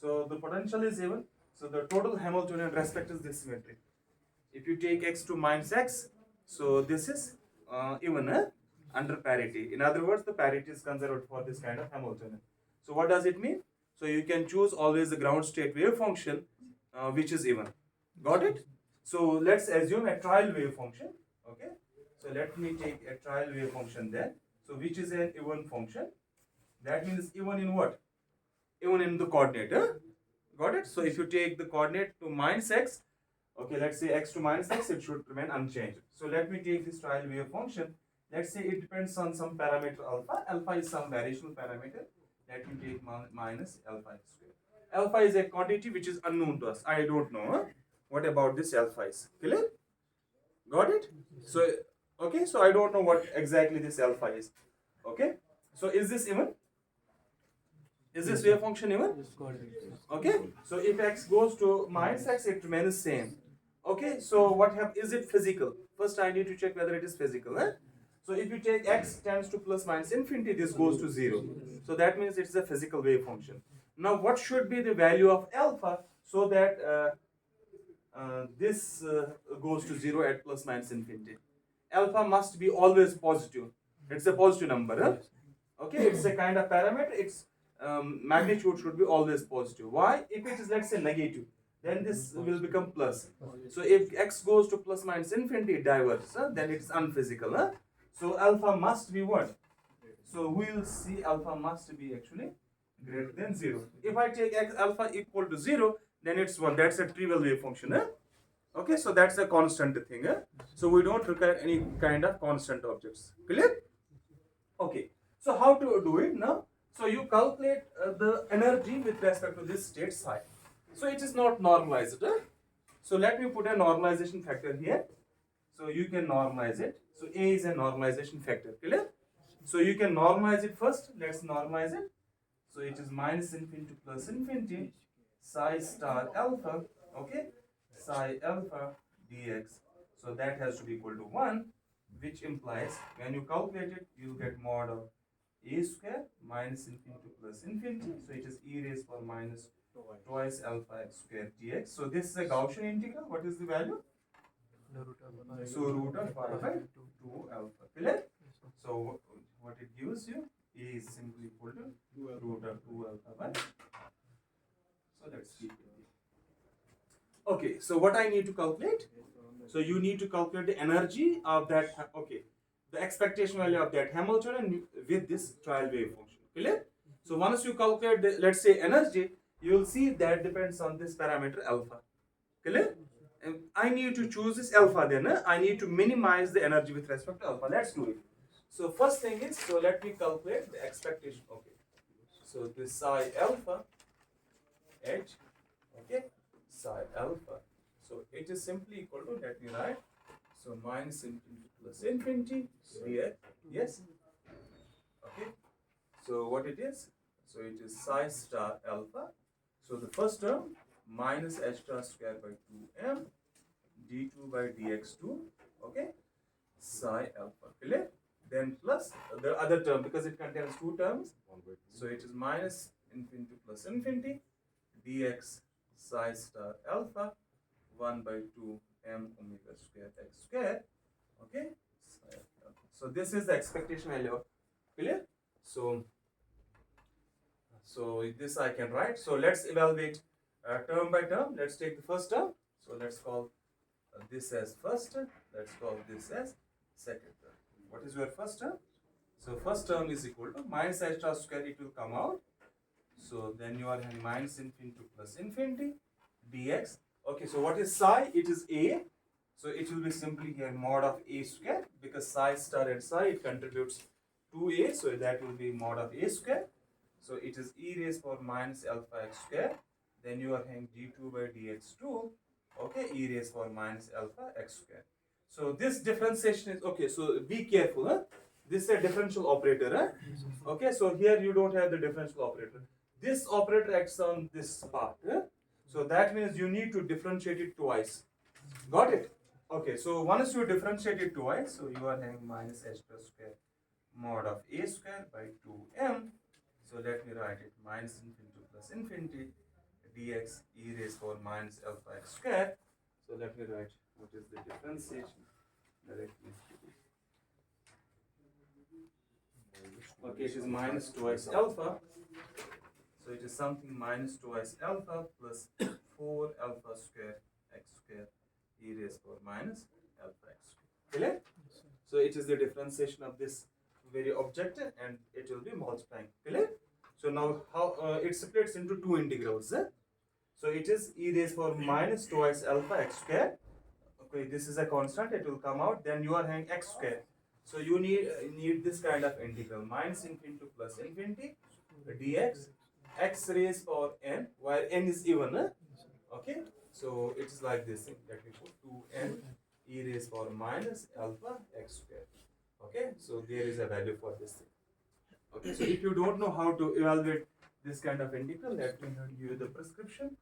So the potential is even. So the total Hamiltonian respect is this symmetry. If you take x to minus x, so this is even under parity. In other words, the parity is conserved for this kind of Hamiltonian. So what does it mean? So you can choose always the ground state wave function which is even. Got it? So let's assume a trial wave function. Okay. So let me take a trial wave function then. So which is an even function. That means even in what? Even in the coordinate. Got it? So if you take the coordinate to minus x, okay, let's say x to minus x, it should remain unchanged. So let me take this trial wave function. Let's say it depends on some parameter alpha. Alpha is some variational parameter. Let me take minus alpha square. Alpha is a quantity which is unknown to us. I don't know. What about this alpha is? Clear? Got it? So, okay, so I don't know what exactly this alpha is. Okay, so is this even? Is this wave function even? Okay, so if x goes to minus x, it remains same. Okay, so what happens? Is it physical? First, I need to check whether it is physical. So if you take x tends to plus minus infinity, this goes to 0. So that means it's a physical wave function. Now, what should be the value of alpha so that this goes to 0 at plus minus infinity? Alpha must be always positive. It's a positive number. Okay, it's a kind of parameter. Its magnitude should be always positive. Why? If it is, let's say, negative, then this will become plus. So if x goes to plus minus infinity, it diverges. Then it's unphysical. So alpha must be what? So we will see alpha must be actually greater than 0. If I take x alpha equal to 0, then it's 1. That's a trivial wave function. Okay, so that's a constant thing. So we don't require any kind of constant objects. Clear? Okay, so how to do it now? So you calculate the energy with respect to this state psi. So it is not normalized. So let me put a normalization factor here. So you can normalize it. So A is a normalization factor. Clear? So you can normalize it first. Let's normalize it. So it is minus infinity to plus infinity psi star alpha. Okay, psi alpha dx. So that has to be equal to 1, which implies when you calculate it, you get mod of a square minus infinity to plus infinity. So it is e raised for minus twice alpha x square dx. So this is a Gaussian integral. What is the value? So root of pi by 2 alpha. Clear? So what it gives you is simply equal to root of 2 alpha by. So let's keep it. Okay, so what I need to calculate? So you need to calculate the energy of that. Okay, the expectation value of that Hamiltonian with this trial wave function. Clear? So once you calculate the, let's say, energy, you will see that depends on this parameter alpha. Clear? And I need to choose this alpha then. I need to minimize the energy with respect to alpha. Let's do it. So first thing is, so let me calculate the expectation. Okay. So this psi alpha h, okay, psi alpha. So it is simply equal to, let me write, so minus infinity plus infinity dx. Yes. Okay. So what it is? So it is psi star alpha. So the first term minus h star square by 2m d2 by dx2. Okay. Psi alpha. Clear? Then plus the other term, because it contains two terms. So it is minus infinity plus infinity dx psi star alpha 1 by 2 m omega square x square. Okay. So this is the expectation value. Clear? So this I can write. So let's evaluate term by term. Let's take the first term. So let's call this as first term. Let's call this as second term. What is your first term? So first term is equal to minus extra square. It will come out. So then you are having minus infinity to plus infinity dx. Okay, so what is psi? It is a. So it will be simply here mod of a square, because psi star and psi it contributes to a. So that will be mod of a square. So it is e raised power minus alpha x square. Then you are having d2 by dx2. Okay, e raised power minus alpha x square. So this differentiation is okay. So be careful. Huh? This is a differential operator. Huh? Okay, so here you don't have the differential operator. This operator acts on this part. Huh? So that means you need to differentiate it twice. Got it? Okay, so once you differentiate it twice, so you are having minus h plus square mod of a square by 2m. So let me write it minus infinity plus infinity dx e raised power minus alpha x square. So let me write what is the differentiation directly. Okay, it is minus twice alpha. So it is something minus twice alpha plus 4 alpha square x square e raised power minus alpha x square. Clear? So it is the differentiation of this very object and it will be multiplying. Clear? So now how it splits into two integrals. So it is e raised power minus twice alpha x square. Okay, this is a constant, it will come out. Then you are having x square. So you need this kind of integral minus infinity to plus infinity dx x raised power n, where n is even. Okay, so it is like this thing. Let me put 2n e raised power minus alpha x square. Okay, so there is a value for this thing. Okay, so if you don't know how to evaluate this kind of integral, let me give you the prescription.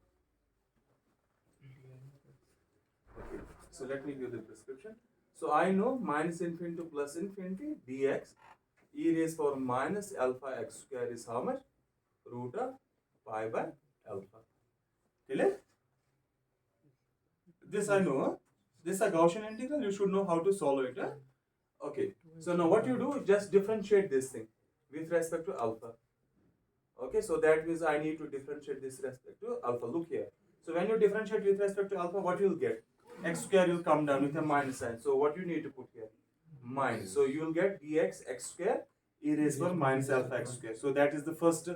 Okay, so let me give the prescription. So I know minus infinity to plus infinity dx e raised power minus alpha x square is how much? Root of pi by alpha. Clear? This I know. Huh? This is a Gaussian integral. You should know how to solve it. Huh? Okay. So now what you do, just differentiate this thing with respect to alpha. Okay. So that means I need to differentiate this respect to alpha. Look here. So when you differentiate with respect to alpha, what you will get? X square will come down with a minus sign. So what you need to put here? Minus. So you will get dx x square e raised power minus alpha x square. So that is the first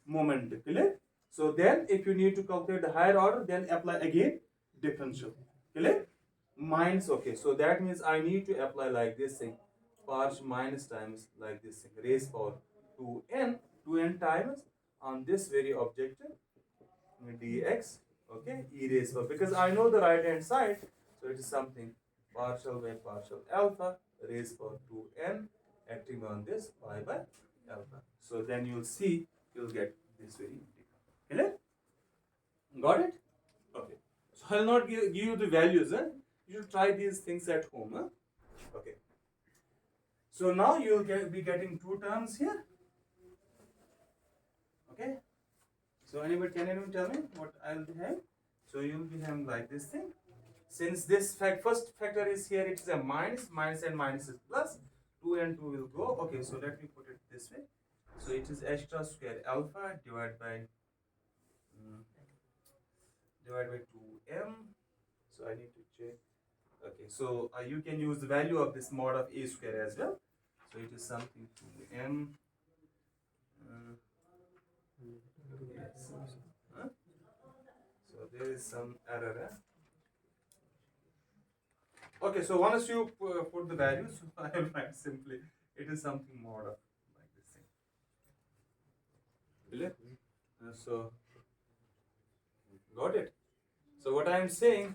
moment. Clear? So then if you need to calculate the higher order, then apply again differential. Clear? Minus. Okay. So that means I need to apply like this thing. Partial minus times like this thing. Raised power 2n times on this very objective dx. Okay, e raised power, because I know the right hand side, so it is something partial by partial alpha raised power 2n acting on this pi by alpha. So then you'll see you'll get this very integral. Clear? Got it? Okay. So I'll not give you the values. You should try these things at home. Okay. So now you'll be getting two terms here. Okay. So can anyone tell me what I'll be having? So you'll be having like this thing. Since this first factor is here, it is a minus, minus and minus is plus. 2 and 2 will go. Okay, so let me put it this way. So it is extra square alpha divided by 2m. So I need to check. Okay, so you can use the value of this mod of a square as well. So it is something 2m. Yes. Huh? So there is some error. Okay, so once you put the values, I will write simply it is something mod of like this thing. Clear? So got it. So what I am saying.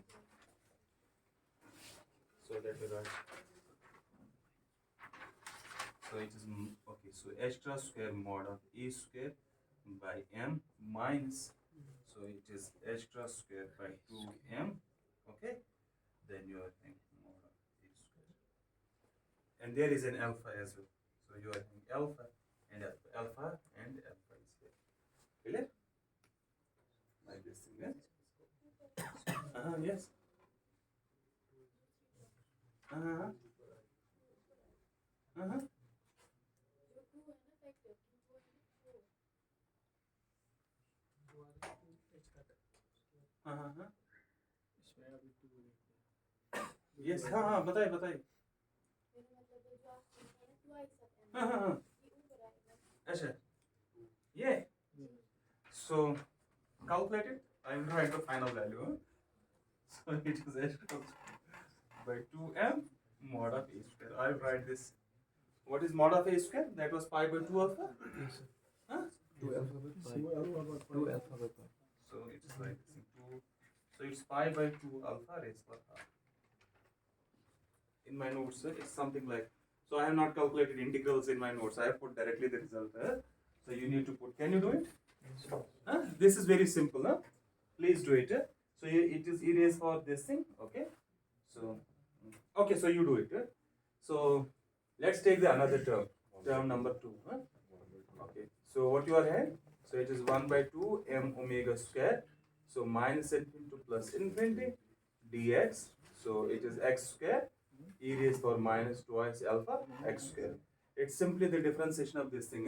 So let me write. So it is okay. So extra square mod of a square by m minus. So it is extra square by 2m. Okay. Then you are thinking mod of a square. And there is an alpha as well. So you are thinking alpha and alpha and alpha is here. Clear? Like this thing, yeah? Yes. हाँ हाँ हाँ yes हाँ हाँ बताइए बताइए हाँ हाँ हाँ अच्छा ये so calculate it. I'm trying to final value. Huh? So it is h by 2m mod of a square. I'll write this. What is mod of a square? That was pi by 2 alpha. Yes, sir. Huh? 2 alpha by pi. 2 alpha by pi. So it is like this. So it's pi by 2 alpha raised per half. In my notes, sir, it's something like. So I have not calculated integrals in my notes. I have put directly the result. So you need to put. Can you do it? Yes, sir. This is very simple. Please do it. So it is erase for this thing. Okay. So okay. So you do it. So let's take the another term. Term number 2. Okay. So what you are having? So it is 1 by 2 m omega square. So minus infinity to plus infinity dx. So it is x square e raised for minus twice alpha x square. It's simply the differentiation of this thing.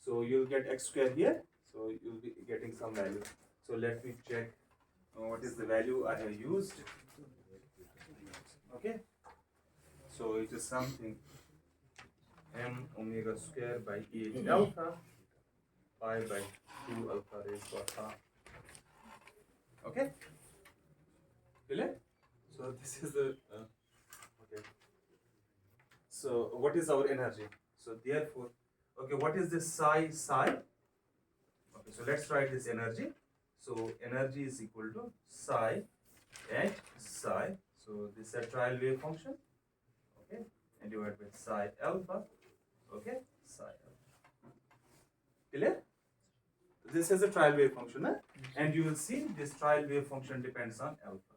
So you'll get x square here. So you'll be getting some value. So let me check what is the value I have used. Okay. So it is something m omega square by 8 alpha pi by 2 alpha raised to half. Okay. Clear? So this is the okay. So what is our energy? So therefore, okay, what is this psi? Okay, so let's write this energy. So energy is equal to psi at psi. So this is a trial wave function. Okay, and divided by psi alpha. Okay, psi alpha. Clear? This is a trial wave function, and you will see this trial wave function depends on alpha.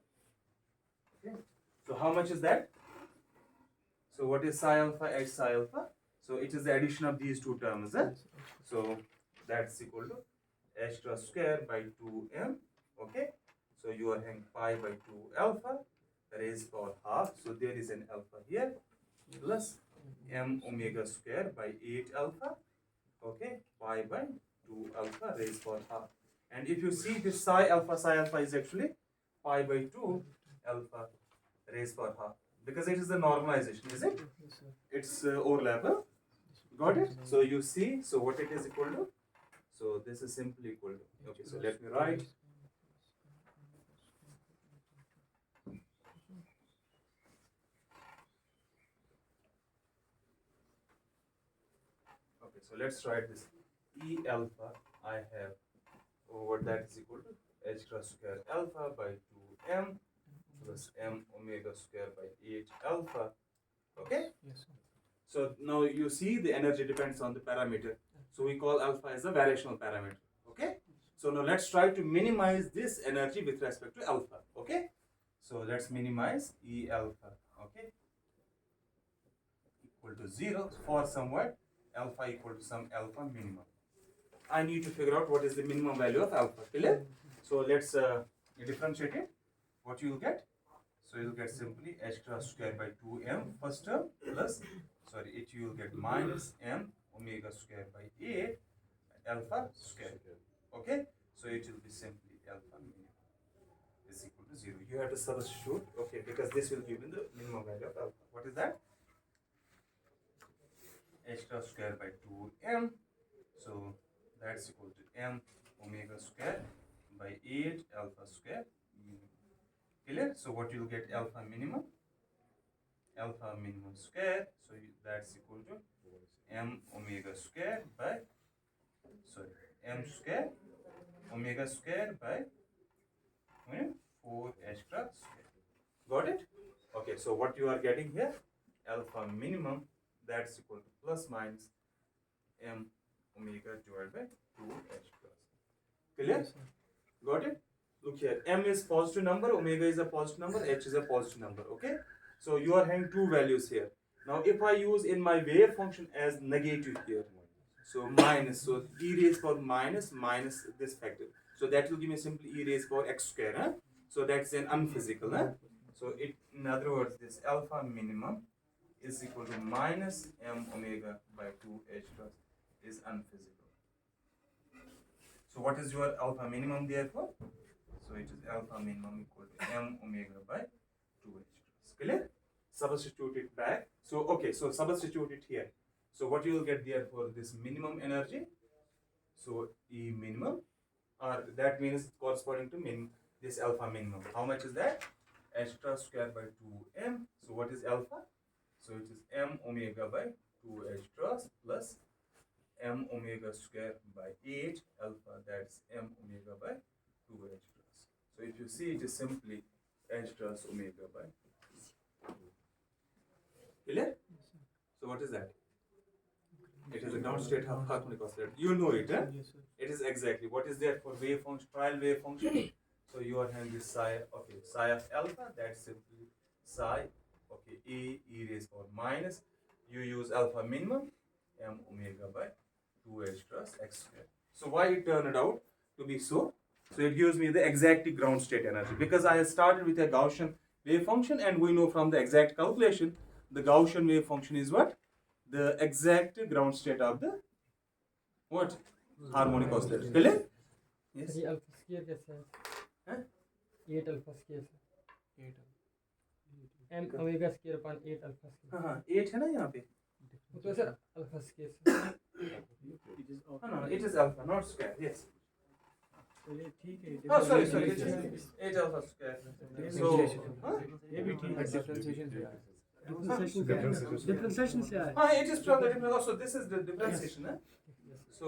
Okay, so how much is that? So what is psi alpha at psi alpha? So it is the addition of these two terms. So that's equal to extra square by 2m. Okay, so you are having pi by 2 alpha raised power half. So there is an alpha here plus m omega square by 8 alpha. Okay, pi by 2 alpha raised power half. And if you see this psi alpha is actually pi by 2 alpha raised power half, because it is the normalization, is it? Yes, sir. It's overlap. Got it? So you see, so what it is equal to? So this is simply equal to. Okay, so let me write. Okay, so let's write this. E alpha I have over that is equal to h cross square alpha by 2m plus m omega square by 8 alpha. Okay? Yes, sir. So now you see the energy depends on the parameter. So we call alpha as a variational parameter. Okay? So now let's try to minimize this energy with respect to alpha. Okay? So let's minimize E alpha. Okay? Equal to 0 for somewhat alpha equal to some alpha minimum. I need to figure out what is the minimum value of alpha. Clear? So let's differentiate it. What you will get? So you will get simply h cross square by 2m first term plus, sorry, it you will get minus m omega square by 8 alpha square. Okay? So it will be simply alpha minimum is equal to 0. You have to substitute, okay, because this will give you the minimum value of alpha. What is that? H cross square by 2m. So that's equal to m omega square by 8 alpha square minimum. Clear? So what you will get alpha minimum? Alpha minimum square. So that's equal to m omega square by, sorry, m square omega square by 4h cross square. Got it? Okay, so what you are getting here? Alpha minimum, that's equal to plus minus m omega divided by 2h cross. Clear? Yes, sir. Got it? Look here, m is positive number, omega is a positive number, h is a positive number. Okay? So you are having two values here. Now if I use in my wave function as negative here, so minus, so e raised for minus this factor. So that will give me simply e raised for x square. So that's an unphysical. So it, in other words, this alpha minimum is equal to minus m omega by 2h cross is unphysical. So what is your alpha minimum therefore? So it is alpha minimum equal to m omega by 2h cross. Clear? Substitute it back. So okay, so substitute it here. So what you will get there for this minimum energy? So E minimum, or that means corresponding to this alpha minimum. How much is that? H cross square by 2m. So what is alpha? So it is m omega by 2h cross plus m omega square by 8 alpha, that's m omega by 2h cross. So if you see, it is simply h cross omega by 2. Clear? So what is that? It is a ground state of harmonic oscillator. You know it, huh? Yes, sir. It is exactly what is there for wave function, trial wave function. So you are having this psi, okay, psi of alpha, that's simply psi, okay, e raised power minus, you use alpha minimum, m omega by 2h cross x square. So why it turned out to be so? So it gives me the exact ground state energy, because I have started with a Gaussian wave function, and we know from the exact calculation, the Gaussian wave function is what? The exact ground state of the what? Harmonic oscillator. Clear? Yes. ये alpha square कैसा है? Huh? 8 alpha square से 8. m omega square upon 8 alpha square हाँ 8 है ना यहाँ पे? तो सर अल्फा स्क्वायर से It is out. No, it is alpha, not square. Yes. चलिए ठीक है. Oh, sorry. It is 8 alpha square. So, huh? ये भी ठीक है. Differentiation से आया. डिफरेंशिएशन से आया It is from the difference. Also, this is the differentiation. Huh? So,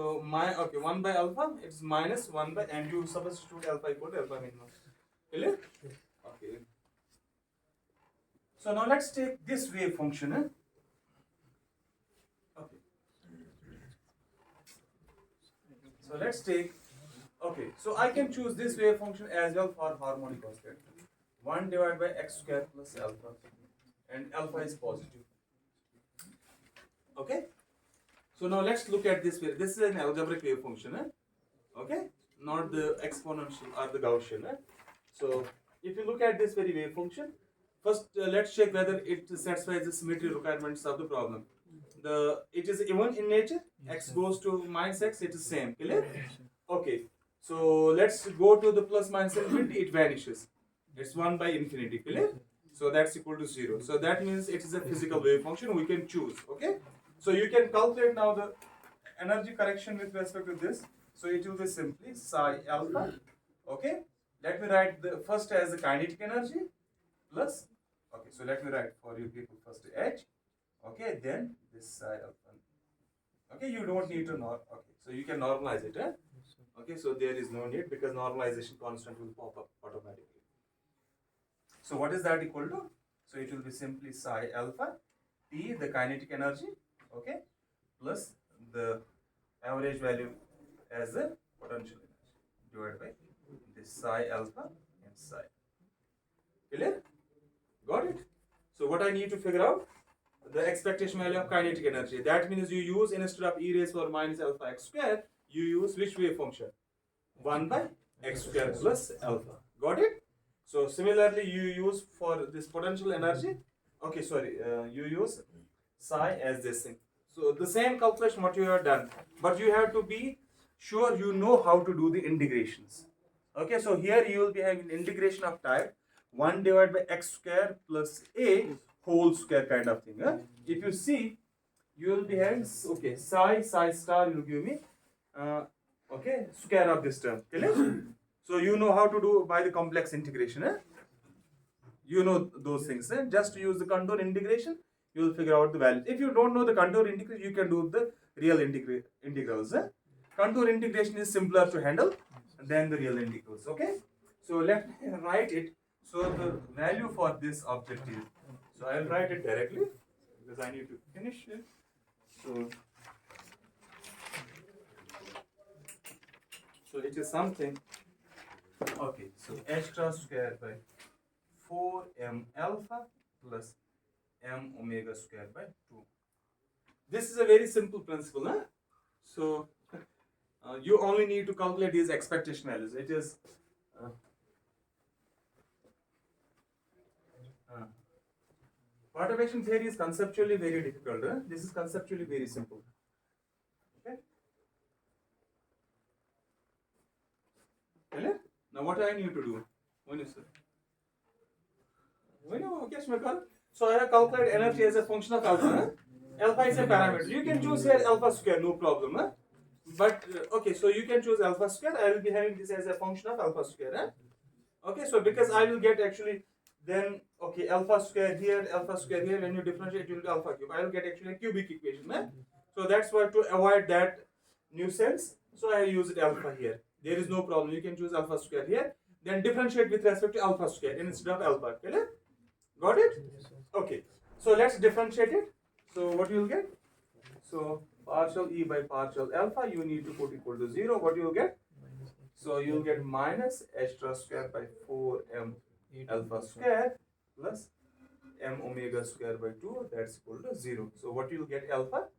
okay, 1 by alpha, it is minus 1 by, and you substitute alpha equal to alpha minimum. Clear? Okay. So, now let's take this wave function. Huh? Okay. So, let's take, okay, so I can choose this wave function as well for harmonic oscillator. 1 divided by x square plus alpha, and alpha is positive. Okay? So now let's look at this wave. This is an algebraic wave function, okay? Not the exponential or the Gaussian. So if you look at this very wave function, first let's check whether it satisfies the symmetry requirements of the problem. It is even in nature. X goes to minus x, it is same. Clear? Okay. So let's go to the plus minus infinity. It vanishes. It's 1 by infinity. Clear? So that's equal to 0. So that means it is a physical wave function. We can choose. Okay. So you can calculate now the energy correction with respect to this. So it will be simply psi alpha. Okay. Let me write the first as the kinetic energy plus. Okay. So let me write for you people first h. Okay. Then this psi alpha. Okay. You don't need to okay. So you can normalize it. Okay. So there is no need, because normalization constant will pop up automatically. So what is that equal to? So it will be simply psi alpha T, the kinetic energy, okay, plus the average value as the potential energy divided by this psi alpha and psi. Clear? Got it? So what I need to figure out? The expectation value of kinetic energy. That means you use, instead of e raised power minus alpha x square, you use which wave function? 1 by x square plus alpha. Got it? So similarly, you use for this potential energy, okay, sorry, you use psi as this thing. So the same calculation what you have done, but you have to be sure you know how to do the integrations. Okay, so here you will be having integration of type 1 divided by x square plus a whole square kind of thing. If you see, you will be having, okay, psi star will give me, okay, square of this term. Clear? So you know how to do by the complex integration. You know those things. Just use the contour integration, you will figure out the values. If you don't know the contour integration, you can do the real integrals. Contour integration is simpler to handle than the real integrals. Okay. So let me write it. So the value for this object is. So I will write it directly because I need to finish it. So it is something. Okay, so h cross square by 4m alpha plus m omega square by 2. This is a very simple principle. So you only need to calculate these expectation values. It is perturbation theory is conceptually very difficult. This is conceptually very simple. Okay. Now what what I need to do? When you say, so I have calculated energy as a function of alpha. Huh? Alpha is a parameter. You can choose here alpha square, no problem. Huh? But okay, so you can choose alpha square. I will be having this as a function of alpha square. Huh? Okay, so because I will get actually then okay alpha square here, alpha square here. When you differentiate, you will get alpha cube. I will get actually a cubic equation. Huh? So that's why to avoid that nuisance, so I used alpha here. There is no problem. You can choose alpha square here. Then differentiate with respect to alpha square instead of alpha. Clear? Got it? Okay. So let's differentiate it. So what you will get? So partial e by partial alpha, you need to put equal to 0. What you will get? So you will get minus extra square by 4m alpha square plus m omega square by 2. That's equal to 0. So what you will get alpha?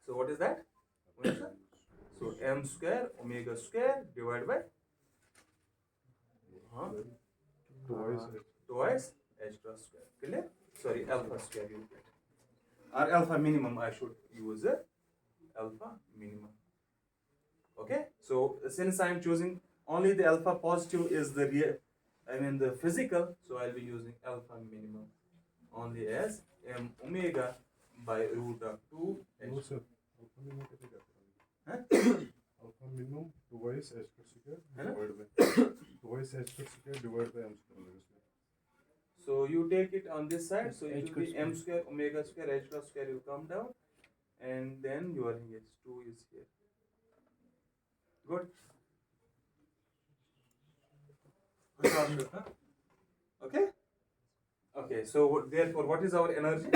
So what is that? What is that? So m square omega square divided by twice extra square. Clear? Sorry, alpha square you will get. Or alpha minimum, I should use a alpha minimum. Okay, so since I am choosing only the alpha positive is the real, I mean the physical, so I'll be using alpha minimum only as m omega by root of 2. No, sir. Alpha minimum Huh? alpha minimum twice h square Hello? divided by twice h square divided by m square. So you take it on this side, so it H will be square. m square omega square h cross square will come down, and then your h2 is here. Good. Huh? Okay. Okay. So therefore, what is our energy?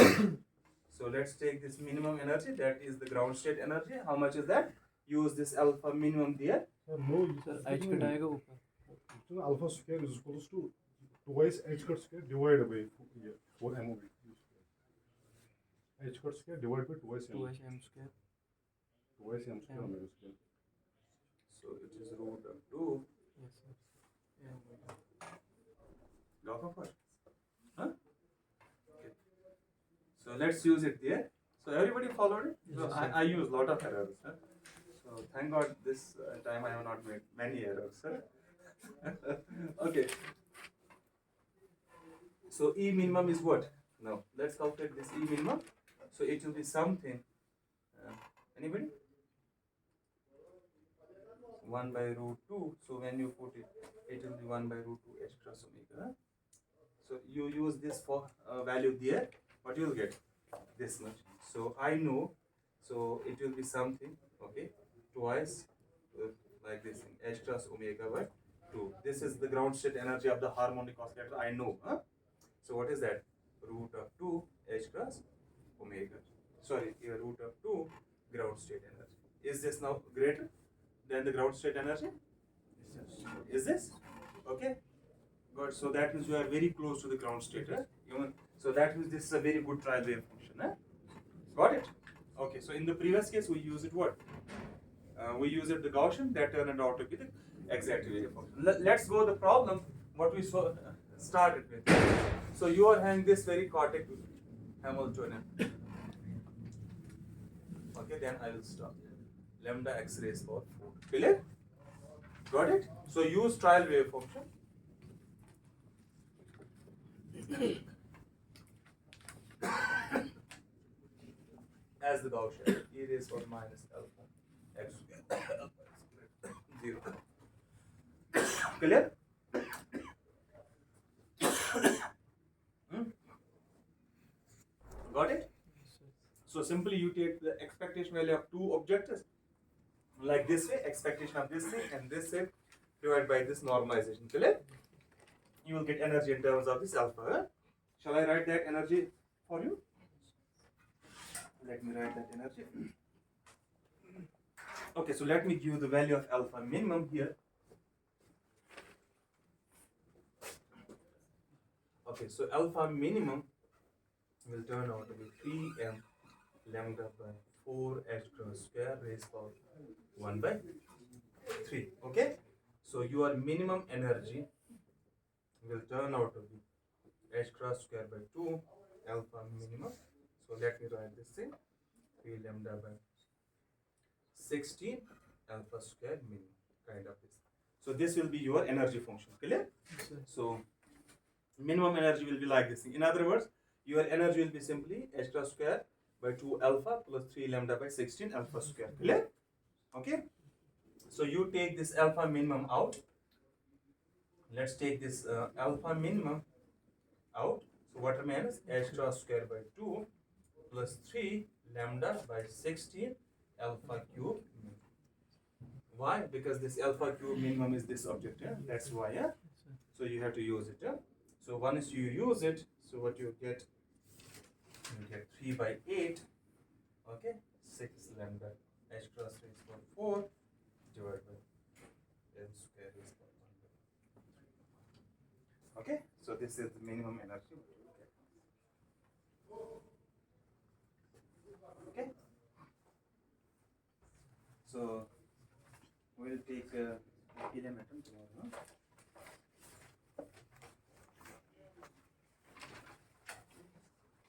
So let's take this minimum energy. That is the ground state energy. How much is that? Use this alpha minimum there. Sir, no, sir h घटाएगा ऊपर alpha square is equals to twice h square divided by 4m h square divided by twice m 2h m square twice m square omega square. So it is root of 2. yes sir Got of what? Huh? Okay. So let's use it there. So everybody followed it? So Yes, I use lot of errors. Huh? So thank God this time I have not made many errors. Huh? Okay. So E minimum is what? Now let's calculate this E minimum. So it will be something. Anybody? 1 by root 2. So when you put it, it will be 1 by root 2 h cross omega. So you use this for value there. What you will get? This much. So I know. So it will be something. Okay. Twice like this thing. H cross omega by 2. This is the ground state energy of the harmonic oscillator. I know. Huh? So what is that? Root of 2 h cross omega. Sorry, root of 2 ground state energy. Is this now greater than the ground state energy? Is this? Okay. Good. So that means you are very close to the ground state. Even so that means this is a very good trial wave function. Got it? Okay. So in the previous case we use it what? We use it the Gaussian, that turned out to be the exact wave function. Let's go the problem what we started with. So you are having this very chaotic Hamiltonian. Okay, then I will stop. Lambda x raised power 4. Clear? Got it? So use trial wave function. As the Gaussian, e raised power minus alpha x square alpha square 0. Clear? Got it? So simply you take the expectation value of two objects like this way, expectation of this thing and this thing divided by this normalization. Clear? You will get energy in terms of this alpha. Huh? Shall I write that energy for you? Let me write that energy. Okay, so let me give you the value of alpha minimum here. Okay, so alpha minimum will turn out to be 3m lambda by 4 h cross square raised power 1 by 3. Okay, so your minimum energy will turn out to be h cross square by 2 alpha minimum. So let me write this thing 3 lambda by 16 alpha square minimum, kind of this. So this will be your energy function. Clear? Yes, sir. So minimum energy will be like this thing. In other words, your energy will be simply extra square by 2 alpha plus 3 lambda by 16 alpha square. Clear? Okay. So you take this alpha minimum out. Let's take this alpha minimum out. So what remains? Extra square by 2 plus 3 lambda by 16 alpha cube. Why? Because this alpha cube minimum is this object. Yeah? That's why. Yeah? Yes, sir. So you have to use it. Yeah? So once you use it, so what you get 3 by 8. Okay, 6 lambda h cross 3 is equal to 4 divided by m square is equal to 1 by 3. Okay, so this is the minimum energy. Okay, so we'll take helium atom tomorrow.